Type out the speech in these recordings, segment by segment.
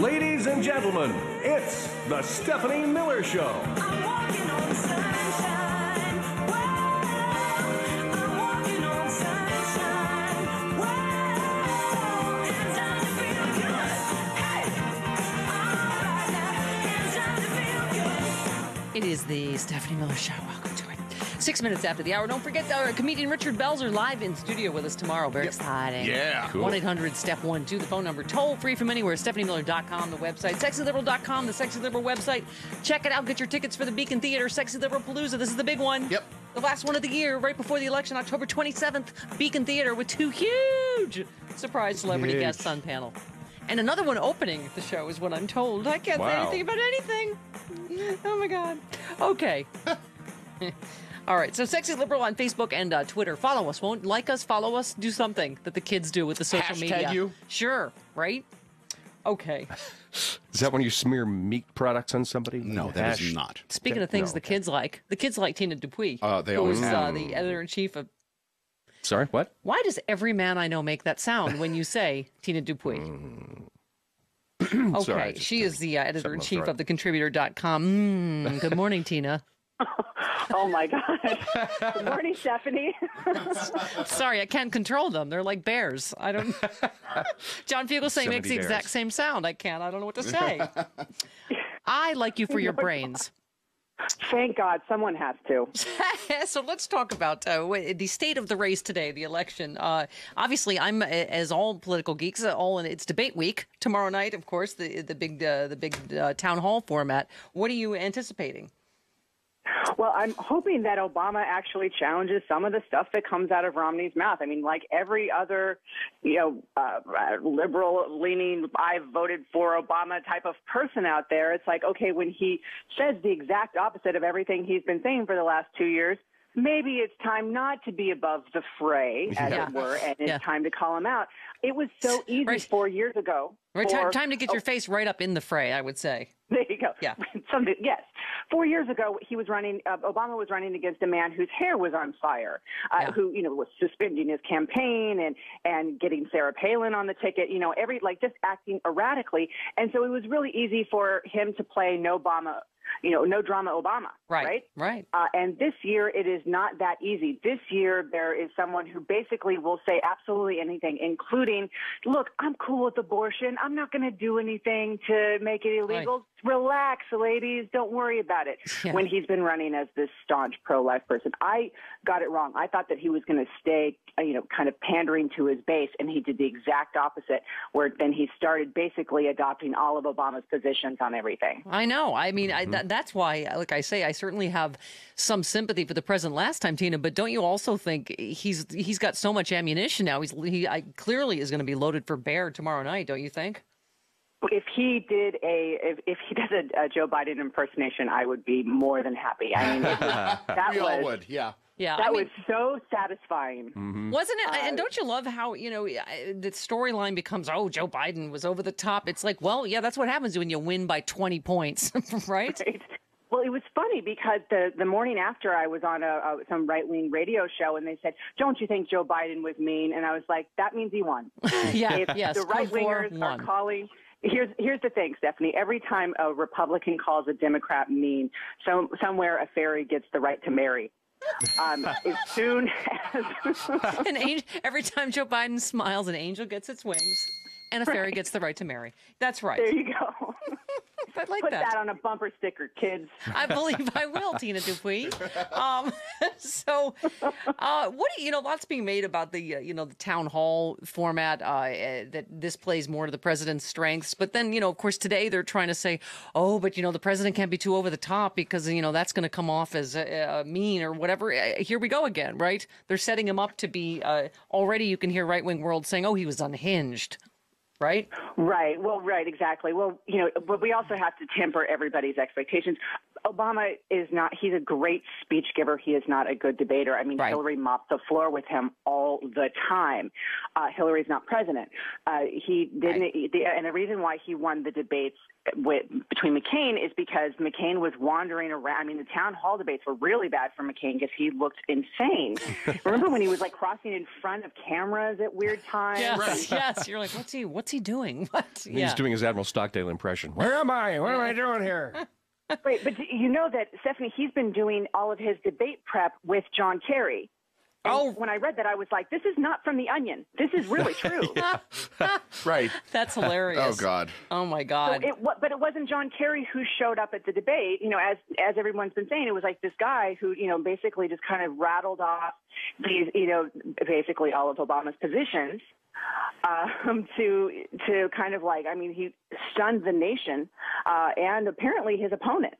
Ladies and gentlemen, it's the Stephanie Miller Show. I'm walking on sunshine. Whoa, I'm walking on sunshine. Whoa, hands down to feel good. Hey, all right now, hands down to feel good. It is the Stephanie Miller Show. Welcome to it. 6 minutes after the hour. Don't forget, our comedian Richard Belzer live in studio with us tomorrow. Very exciting. Yeah. Cool. 1-800-STEP-1-2, the phone number. Toll free from anywhere. StephanieMiller.com, the website. SexyLiberal.com, the Sexy Liberal website. Check it out. Get your tickets for the Beacon Theater, Sexy Liberal Palooza. This is the big one. Yep. The last one of the year, right before the election, October 27th. Beacon Theater with two huge surprise celebrity guests on panel. And another one opening the show is what I'm told. I can't say anything about anything. Oh, my God. Okay. All right, so Sexy Liberal on Facebook and Twitter. Follow us, won't like us, follow us, do something that the kids do with the social Hashtag media. you. Sure, right? Okay. Is that when you smear meat products on somebody? No, that is not. Speaking of things the kids like Tina Dupuy. They always who's have. the editor-in-chief of... Sorry, what? Why does every man I know make that sound when you say Tina Dupuy? Okay, Sorry, she is the editor-in-chief right. of thecontributor.com. Good morning, Tina. Oh, my God. Good morning, Stephanie. Sorry, I can't control them. They're like bears. I don't... John Fugelsang 70 makes the exact bears. same sound. I don't know what to say. I like you for your brains. Thank God someone has to. So let's talk about the state of the race today, the election. Obviously, I'm, as all political geeks, it's debate week. Tomorrow night, of course, the big town hall format. What are you anticipating? Well, I'm hoping that Obama actually challenges some of the stuff that comes out of Romney's mouth. I mean, like every other, liberal-leaning, I voted for Obama type of person out there, it's like, okay, when he says the exact opposite of everything he's been saying for the last 2 years, maybe it's time not to be above the fray, as it were, and it's time to call him out. It was so easy 4 years ago. Right, time to get your face right up in the fray, I would say. There you go. Yeah. Yes. 4 years ago, he was running. Obama was running against a man whose hair was on fire, who was suspending his campaign and getting Sarah Palin on the ticket. Just acting erratically, and so it was really easy for him to play no drama Obama. Right. And this year, it is not that easy. This year, there is someone who basically will say absolutely anything, including, look, I'm cool with abortion. I'm not going to do anything to make it illegal. Right. Relax, ladies. Don't worry about it. Yeah. When he's been running as this staunch pro-life person, I got it wrong. I thought that he was going to stay, kind of pandering to his base, and he did the exact opposite, where then he started basically adopting all of Obama's positions on everything. I know. I mean, that's why, like I say, I certainly have some sympathy for the president last time, Tina. But don't you also think he's got so much ammunition now? He clearly is going to be loaded for bear tomorrow night. Don't you think? If he did if he does a Joe Biden impersonation, I would be more than happy. I mean, We all would, yeah. Yeah, that was so satisfying. Wasn't it? And don't you love how, the storyline becomes, oh, Joe Biden was over the top. It's like, well, yeah, that's what happens when you win by 20 points, right? Right. Well, it was funny because the morning after I was on some right-wing radio show, and they said, don't you think Joe Biden was mean? And I was like, that means he won. Yes. The right-wingers are calling... Here's the thing, Stephanie. Every time a Republican calls a Democrat mean, somewhere a fairy gets the right to marry. As soon as... every time Joe Biden smiles, an angel gets its wings, and a fairy gets the right to marry. That's right. There you go. I like Put that. that on a bumper sticker, kids. I believe I will, Tina Dupuy. Lots being made about the town hall format, that this plays more to the president's strengths. But then, of course, today they're trying to say, oh, but, the president can't be too over the top because, that's going to come off as mean or whatever. Here we go again, right? They're setting him up to be, already you can hear right-wing world saying, oh, he was unhinged. Right? Right. Well, right. Exactly. Well, but we also have to temper everybody's expectations. Obama is not, he's a great speech giver. He is not a good debater. I mean, Right. Hillary mopped the floor with him all the time. Hillary's not president. He didn't, and the reason why he won the debates between McCain is because McCain was wandering around. I mean, the town hall debates were really bad for McCain because he looked insane. Remember when he was like crossing in front of cameras at weird times? Yes, yes. You're like, what's he doing? What? He's doing his Admiral Stockdale impression. Where am I? What am I doing here? Right, but you know that, Stephanie, he's been doing all of his debate prep with John Kerry. And when I read that, I was like, this is not from The Onion. This is really true. Right. That's hilarious. Oh, God. Oh, my God. But it wasn't John Kerry who showed up at the debate. You know, as everyone's been saying, it was like this guy who, you know, basically just kind of rattled off these, you know, basically all of Obama's positions to kind of like, I mean, he stunned the nation and apparently his opponent.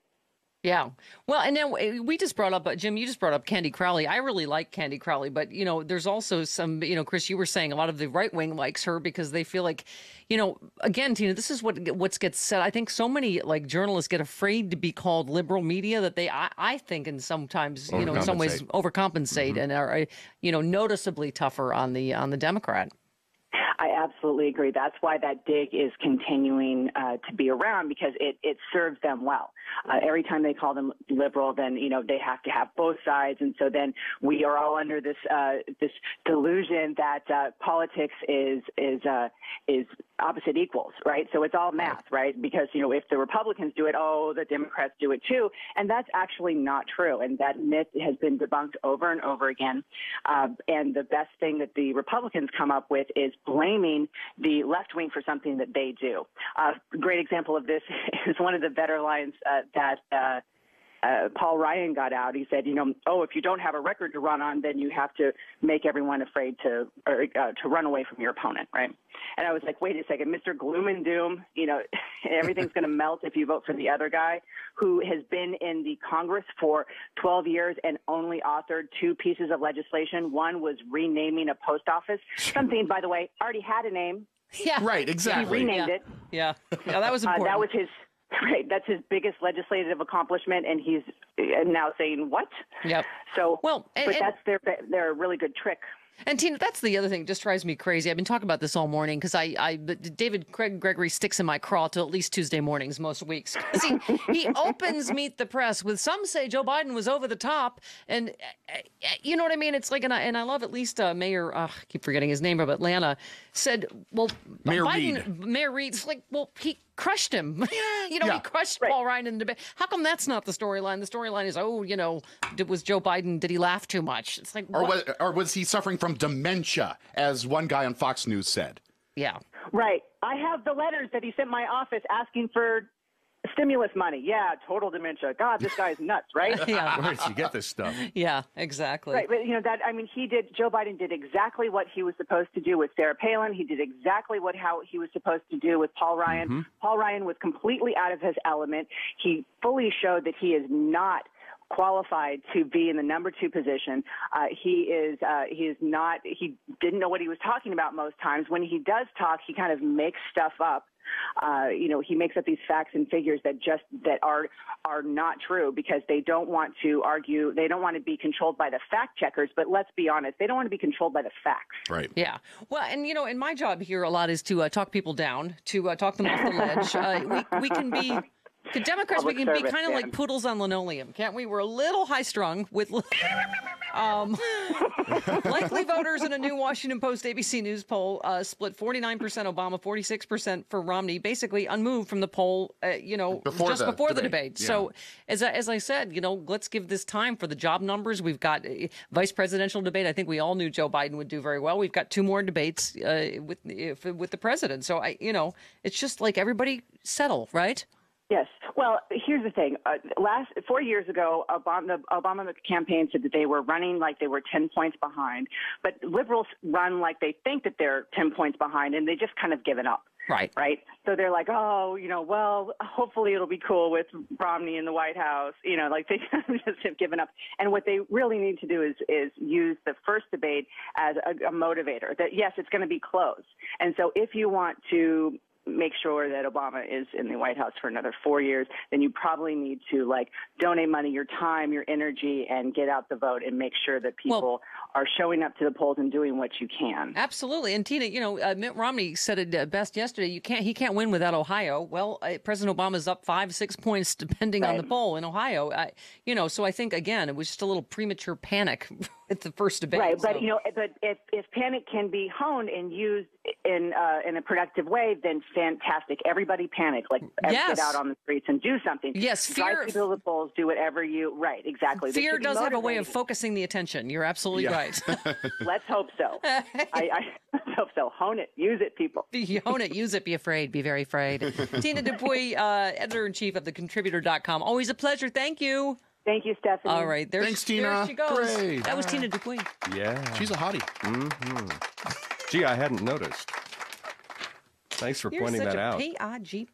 Yeah. Well, and then we just brought up, Jim, you just brought up Candy Crowley. I really like Candy Crowley, but, you know, there's also some, you know, Chris, you were saying a lot of the right wing likes her because they feel like, you know, again, Tina, this is what gets said. I think so many like journalists get afraid to be called liberal media that they, I think, and sometimes, you know, in some ways overcompensate and are, you know, noticeably tougher on the Democrat. I absolutely agree. That's why that dig is continuing to be around because it serves them well. Every time they call them liberal, then, you know, they have to have both sides. And so then we are all under this delusion that politics is opposite equals, right? So it's all math, right? Because, you know, if the Republicans do it, oh, the Democrats do it too. And that's actually not true. And that myth has been debunked over and over again. And the best thing that the Republicans come up with is blaming the left wing for something that they do. A great example of this is one of the better lines that Paul Ryan got out. He said, you know, oh, if you don't have a record to run on, then you have to make everyone afraid to run away from your opponent, right? And I was like, wait a second, Mr. Gloom and Doom, you know, everything's going to melt if you vote for the other guy who has been in the Congress for 12 years and only authored 2 pieces of legislation. One was renaming a post office, something, by the way, already had a name. Yeah. Right, exactly. He renamed it. Yeah, that was important. That was his. Right, that's his biggest legislative accomplishment, and he's now saying what? Yep. So, well, but that's their really good trick. And Tina, that's the other thing that just drives me crazy. I've been talking about this all morning because David Gregory sticks in my craw till at least Tuesday mornings most weeks. He opens Meet the Press with some say Joe Biden was over the top, and you know what I mean. It's like, and I love at least Mayor. I keep forgetting his name of Atlanta said, well, Mayor Reed's like, well, he crushed him. He crushed Paul Ryan in the debate. How come that's not the storyline? The storyline is, oh, you know, was Joe Biden, did he laugh too much? It's like, or was he suffering from dementia, as one guy on Fox News said? Yeah. Right. I have the letters that he sent my office asking for stimulus money. Yeah, total dementia. God, this guy's nuts, right? Yeah. Where did you get this stuff? Yeah, exactly. Right, but you know that. I mean, Joe Biden did exactly what he was supposed to do with Sarah Palin. He did exactly how he was supposed to do with Paul Ryan. Mm-hmm. Paul Ryan was completely out of his element. He fully showed that he is not qualified to be in the number 2 position. He didn't know what he was talking about most times. When he does talk, he kind of makes stuff up. He makes up these facts and figures that are not true because they don't want to argue. They don't want to be controlled by the fact checkers. But let's be honest, they don't want to be controlled by the facts. Right. Yeah. Well, and you know, in my job here, a lot is to talk people down, to talk them off the ledge. We can be. To Democrats, we can be kind of like poodles on linoleum, can't we? We're a little high-strung with likely voters in a new Washington Post ABC News poll split 49% Obama, 46% for Romney, basically unmoved from the poll, before the debate. Yeah. So as I said, you know, let's give this time for the job numbers. We've got vice presidential debate. I think we all knew Joe Biden would do very well. We've got 2 more debates with the president. So, it's just like everybody settle, right? Yes. Well, here's the thing. 4 years ago, the Obama campaign said that they were running like they were 10 points behind. But liberals run like they think that they're 10 points behind, and they just kind of given up. Right. Right. So they're like, oh, you know, well, hopefully it'll be cool with Romney in the White House. You know, like they just have given up. And what they really need to do is use the first debate as a motivator that, yes, it's going to be close. And so if you want to make sure that Obama is in the White House for another 4 years, then you probably need to like donate money, your time, your energy, and get out the vote and make sure that people are showing up to the polls and doing what you can. Absolutely. And Tina, Mitt Romney said it best yesterday. He can't win without Ohio. Well, President Obama's up 5-6 points depending on the poll in Ohio. So I think again it was just a little premature panic at the first debate. Right, so. but if panic can be honed and used in a productive way, then fantastic. Everybody panic, get out on the streets and do something. Yes, fear. Drive people to the polls. Do whatever you. Right, exactly. Fear does have a way of focusing the attention. You're absolutely right. Let's hope so. I hope so. Hone it. Use it, people. Hone it. Use it. Be afraid. Be very afraid. Tina Dupuy, editor-in-chief of thecontributor.com. Always a pleasure. Thank you. Thank you, Stephanie. All right. Thanks, Tina. There she goes. Great. That was Tina Dupuy. Yeah. She's a hottie. Gee, I hadn't noticed. Thanks for You're pointing such that a out. P-I-G